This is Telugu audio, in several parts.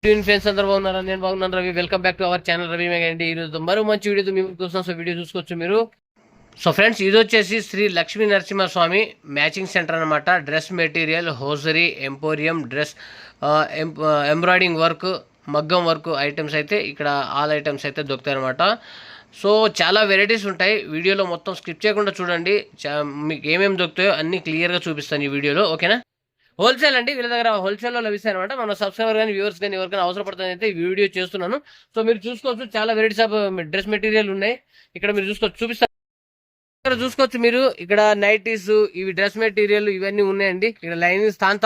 ఫ్రెండ్స్ అందరూ బాగున్నారా? నేను బాగున్నాను. Ravi, welcome back to our channel Ravi mega అండి. ఈరోజు మరో మంచి వీడియోతో మేము కోసం వీడియో చూసుకోవచ్చు మీరు. సో ఫ్రెండ్స్, ఇది వచ్చేసి శ్రీ లక్ష్మీ నరసింహస్వామి మ్యాచింగ్ సెంటర్ అనమాట. Dress material, hosiery, emporium, dress embroidering work, మగ్గం వర్క్ ఐటమ్స్ అయితే ఇక్కడ ఆల్ ఐటమ్స్ అయితే దొరుకుతాయి అనమాట. సో చాలా వెరైటీస్ ఉంటాయి. వీడియోలో మొత్తం స్కిప్ చేయకుండా చూడండి. మీకు ఏమేమి దొరుకుతాయో అన్నీ క్లియర్గా చూపిస్తాను ఈ వీడియోలో, ఓకేనా? హోల్సేల్ అండి, వీళ్ళ దగ్గర హోల్సేల్లో లభిస్తాయి అనమాట. మన సబ్స్క్రైబర్ కానీ వ్యూవర్స్ కానీ ఎవరికైనా అవసరపడుతుంది అయితే ఈ వీడియో చేస్తున్నాను. సో మీరు చూసుకోవచ్చు, చాలా వెరైటీస్ ఆఫ్ డ్రెస్ మెటీరియల్ ఉన్నాయి ఇక్కడ. మీరు చూసుకోవచ్చు, చూపిస్తాను. ఇక్కడ చూసుకోవచ్చు మీరు, ఇక్కడ నైటీస్, ఇవి డ్రెస్ మెటీరియల్ ఇవన్నీ ఉన్నాయండి. ఇక్కడ లైనింగ్ స్థాన్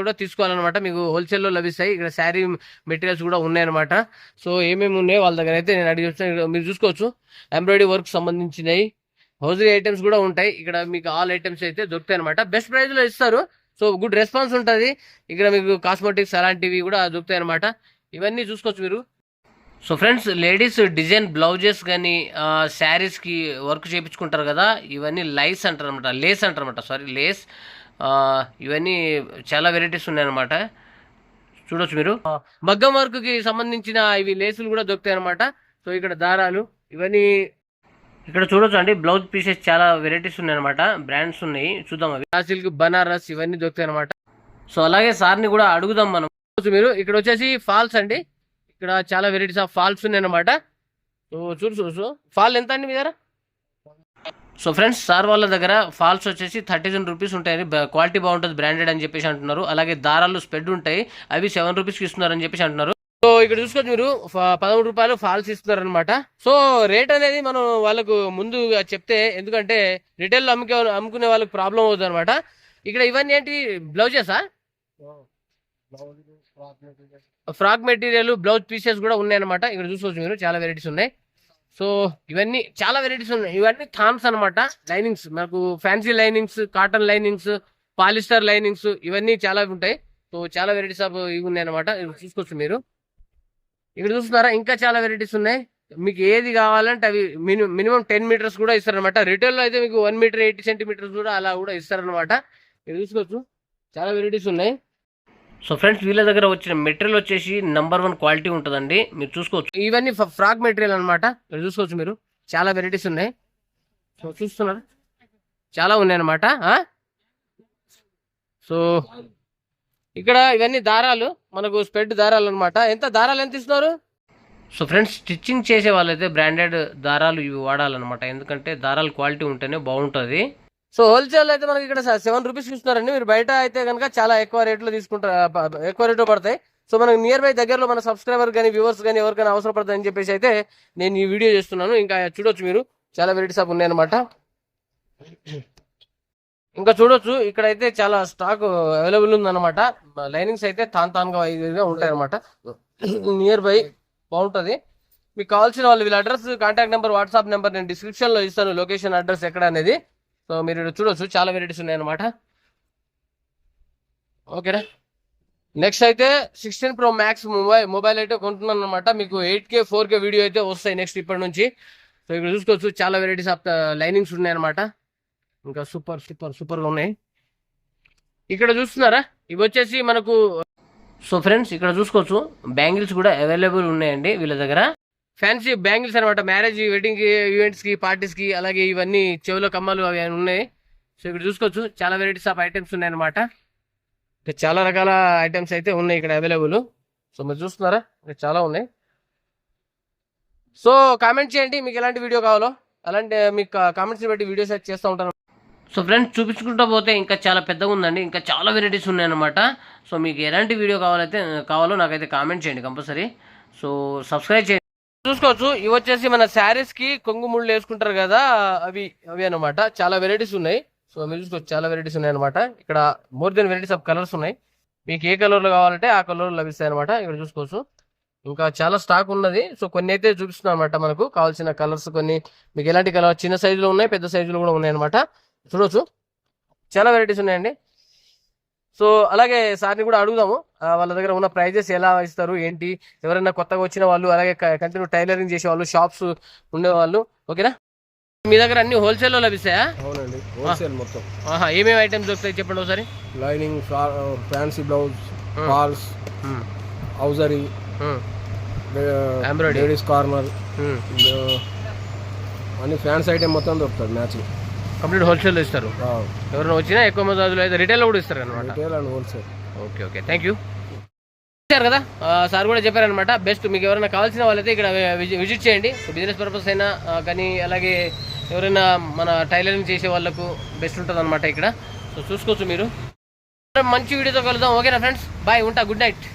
కూడా తీసుకోవాలన్నమాట. మీకు హోల్సేల్లో లభిస్తాయి. ఇక్కడ శారీ మెటీరియల్స్ కూడా ఉన్నాయన్నమాట. సో ఏమేమి ఉన్నాయో వాళ్ళ దగ్గర అయితే నేను అడిగి వచ్చాను. మీరు చూసుకోవచ్చు, ఎంబ్రాయిడరీ వర్క్ సంబంధించినవి, హౌజరీ ఐటమ్స్ కూడా ఉంటాయి ఇక్కడ. మీకు ఆల్ ఐటమ్స్ అయితే దొరుకుతాయి అనమాట. బెస్ట్ ప్రైస్ లో ఇస్తారు. సో గుడ్ రెస్పాన్స్ ఉంటుంది ఇక్కడ. మీకు కాస్మెటిక్స్ అలాంటివి కూడా దొరుకుతాయి అనమాట. ఇవన్నీ చూసుకోవచ్చు మీరు. So friends, ladies design blouses కానీ శారీస్కి వర్క్ చేయించుకుంటారు కదా, ఇవన్నీ లేస్ అంటారు అనమాట. లేస్, ఇవన్నీ చాలా వెరైటీస్ ఉన్నాయన్నమాట. చూడొచ్చు మీరు. మగ్గం వర్క్కి సంబంధించిన ఇవి లేసులు కూడా దొరుకుతాయి అనమాట. సో ఇక్కడ దారాలు ఇవన్నీ ఇక్కడ చూడొచ్చు అండి. బ్లౌజ్ పీసెస్ చాలా వెరైటీస్ ఉన్నాయి అనమాట. బ్రాండ్స్ ఉన్నాయి, చూద్దాం. అవి సిల్క్, బనారస్ ఇవన్నీ దొరుకుతాయి అనమాట. సో అలాగే సార్ని కూడా అడుగుదాం మనం. మీరు ఇక్కడ వచ్చేసి ఫాల్స్ అండి. ఇక్కడ చాలా వెరైటీస్ ఆఫ్ ఫాల్స్ ఉన్నాయి అనమాట. సో చూడు ఫాల్ ఎంత అండి మీ దగ్గర? సో ఫ్రెండ్స్, సార్ వాళ్ళ దగ్గర ఫాల్స్ వచ్చేసి 37 రూపీస్ ఉంటాయి. క్వాలిటీ బాగుంటుంది, బ్రాండెడ్ అని చెప్పేసి అంటున్నారు. అలాగే దారాలు స్పెడ్ ఉంటాయి, అవి 7 రూపీస్కి ఇస్తున్నారు అని చెప్పేసి అంటున్నారు. సో ఇక్కడ చూసుకోవచ్చు మీరు, 13 రూపాయలు ఫాల్స్ ఇస్తున్నారు అనమాట. సో రేట్ అనేది మనం వాళ్ళకు ముందుగా చెప్తే, ఎందుకంటే రిటైల్లో అమ్ముకునే వాళ్ళకి ప్రాబ్లం అవుతుంది అనమాట. ఇక్కడ ఇవన్నీ ఏంటి, బ్లౌజెసా? ఫ్రాక్ మెటీరియల్, బ్లౌజ్ పీసెస్ కూడా ఉన్నాయన్నమాట. ఇక్కడ చూసుకోవచ్చు మీరు, చాలా వెరైటీస్ ఉన్నాయి. సో ఇవన్నీ చాలా వెరైటీస్ ఉన్నాయి. ఇవన్నీ థాన్స్ అనమాట. లైనింగ్స్, మనకు fancy linings, cotton linings, polyester linings ఇవన్నీ చాలా ఉంటాయి. సో చాలా వెరైటీస్ ఆఫ్ ఇవి ఉన్నాయి అనమాట. చూసుకోవచ్చు మీరు. ఇక్కడ చూస్తున్నారా, ఇంకా చాలా వెరైటీస్ ఉన్నాయి. మీకు ఏది కావాలంటే అవి మినిమం 10 మీటర్స్ కూడా ఇస్తారనమాట. రిటైల్లో అయితే మీకు 1 మీటర్ 80 సెంటీమీటర్స్ కూడా అలా కూడా ఇస్తారనమాట. ఇక్కడ చూసుకోవచ్చు, చాలా వెరైటీస్ ఉన్నాయి. సో ఫ్రెండ్స్, వీళ్ళ దగ్గర వచ్చిన మెటీరియల్ వచ్చేసి నెంబర్ 1 క్వాలిటీ ఉంటుందండి. మీరు చూసుకోవచ్చు, ఇవన్నీ ఫ్రాక్ మెటీరియల్ అనమాట. ఇక్కడ చూసుకోవచ్చు మీరు, చాలా వెరైటీస్ ఉన్నాయి. సో చూస్తున్నారు, చాలా ఉన్నాయి అనమాట. సో ఇక్కడ ఇవన్నీ దారాలు, మనకు స్పెడ్ దారాలు అనమాట. దారాలు ఎంత ఇస్తున్నారు? సో ఫ్రెండ్స్, స్టిచ్చింగ్ చేసే వాళ్ళైతే బ్రాండెడ్ దారాలు ఇవి వాడాలన్నమాట. ఎందుకంటే దారాలు క్వాలిటీ ఉంటేనే బాగుంటుంది. సో హోల్సేల్ అయితే మనకి ఇక్కడ 7 రూపీస్కి ఇస్తున్నారండి. మీరు బయట అయితే కనుక చాలా ఎక్కువ రేట్లో తీసుకుంటారు, ఎక్కువ రేట్లో పడతాయి. సో మనకు నియర్ బై దగ్గరలో మన సబ్స్క్రైబర్ కానీ వ్యూవర్స్ కానీ ఎవరికైనా అవసరం పడుతుంది అని చెప్పేసి అయితే నేను ఈ వీడియో చేస్తున్నాను. ఇంకా చూడొచ్చు మీరు, చాలా వెరైటీస్ ఆఫ్ ఉన్నాయన్నమాట. ఇంకా చూడొచ్చు, ఇక్కడైతే చాలా స్టాక్ అవైలబుల్ ఉందన్నమాట. లైనింగ్స్ అయితే తాన్గా ఉంటాయి అనమాట. నియర్ బై బాగుంటుంది. మీకు కావాల్సిన వాళ్ళు వీళ్ళ address, contact number, WhatsApp number నేను డిస్క్రిప్షన్లో ఇస్తాను, లొకేషన్ అడ్రస్ ఎక్కడ అనేది. సో మీరు చూడొచ్చు, చాలా వెరైటీస్ ఉన్నాయన్నమాట. ఓకేనా? నెక్స్ట్ అయితే 16 Pro Max మొబైల్ అయితే కొంటున్నాను అనమాట. మీకు 8K 4K వీడియో అయితే వస్తాయి నెక్స్ట్ ఇప్పటి నుంచి. సో ఇక్కడ చూసుకోవచ్చు, చాలా వెరైటీస్ ఆఫ్ లైనింగ్స్ ఉన్నాయన్నమాట. ఇంకా సూపర్గా ఉన్నాయి. ఇక్కడ చూస్తున్నారా, ఇవి వచ్చేసి మనకు. సో ఫ్రెండ్స్, ఇక్కడ చూసుకోవచ్చు, బ్యాంగిల్స్ కూడా అవైలబుల్ ఉన్నాయండి వీళ్ళ దగ్గర. ఫ్యాన్సీ బ్యాంగిల్స్ అనమాట. మ్యారేజ్, వెడ్డింగ్ ఈవెంట్స్కి, పార్టీస్కి, అలాగే ఇవన్నీ చెవుల కమ్మలు అవి ఉన్నాయి. సో ఇక్కడ చూసుకోవచ్చు, చాలా వెరైటీస్ ఆఫ్ ఐటమ్స్ ఉన్నాయన్నమాట. చాలా రకాల ఐటమ్స్ అయితే ఉన్నాయి ఇక్కడ అవైలబుల్. సో మీరు చూస్తున్నారా, ఇక్కడ చాలా ఉన్నాయి. సో కామెంట్ చేయండి మీకు ఎలాంటి వీడియో కావాలో. అలాంటి మీకు కామెంట్స్ని బట్టి వీడియోస్ అయితే చేస్తూ ఉంటాను. సో ఫ్రెండ్స్, చూపించుకుంటూ పోతే ఇంకా చాలా పెద్దగా ఉందండి. ఇంకా చాలా వెరైటీస్ ఉన్నాయన్నమాట. సో మీకు ఎలాంటి వీడియో కావాలో నాకైతే కామెంట్ చేయండి కంపల్సరీ. సో సబ్స్క్రైబ్ చేయండి. చూసుకోవచ్చు, ఇవి వచ్చేసి మన శారీస్కి కొంగు ముళ్ళు వేసుకుంటారు కదా, అవి అనమాట. చాలా వెరైటీస్ ఉన్నాయి. సో మీరు చూసుకోవచ్చు, చాలా వెరైటీస్ ఉన్నాయి అనమాట. ఇక్కడ more than varieties of colours ఉన్నాయి. మీకు ఏ కలర్లో కావాలంటే ఆ కలర్లో లభిస్తాయి అనమాట. ఇక్కడ చూసుకోవచ్చు, ఇంకా చాలా స్టాక్ ఉన్నది. సో కొన్ని అయితే చూపిస్తున్నాం అనమాట, మనకు కావాల్సిన కలర్స్ కొన్ని. మీకు ఎలాంటి కలర్, చిన్న సైజులో ఉన్నాయి, పెద్ద సైజులో కూడా ఉన్నాయి అనమాట. చూడవచ్చు, చాలా వెరైటీస్ ఉన్నాయండి. సో అలాగే సార్ని కూడా అడుగుదాము, వాళ్ళ దగ్గర ఉన్న ప్రైజెస్ ఎలా ఇస్తారు ఏంటి. ఎవరైనా కొత్తగా వచ్చిన వాళ్ళు, అలాగే కంటిన్యూ టైలరింగ్ చేసే వాళ్ళు, షాప్స్ ఉండేవాళ్ళు. ఓకేనా? మీ దగ్గర అన్ని హోల్సేల్లో లభిస్తాయా? అవునండి, హోల్సేల్ మొత్తం. ఏమేమి ఐటమ్స్ దొరుకుతాయి చెప్పండి ఒకసారి. Lining, fancy blouse, falls, hosiery, ladies corner అన్ని ఫ్యాన్స్ ఐటమ్ మొత్తం దొరుకుతుంది మ్యాచింగ్. కంప్లీట్ హోల్సేల్ ఇస్తారు. ఎవరైనా వచ్చినా ఎక్కువ మోతాదులో అయితే రిటైల్లో కూడా ఇస్తారు అనమాట. Retail and wholesale. Okay okay, thank you. ఇచ్చారు కదా సార్ కూడా చెప్పారనమాట. బెస్ట్ మీకు ఎవరైనా కావాల్సిన వాళ్ళైతే ఇక్కడ విజిట్ చేయండి. బిజినెస్ పర్పస్ అయినా కానీ అలాగే ఎవరైనా మన టైలరింగ్ చేసే వాళ్ళకు బెస్ట్ ఉంటుంది అనమాట ఇక్కడ. సో చూసుకోవచ్చు మీరు. మంచి వీడియోతో కలుద్దాం. ఓకేనా ఫ్రెండ్స్, బాయ్, ఉంటా, గుడ్ నైట్.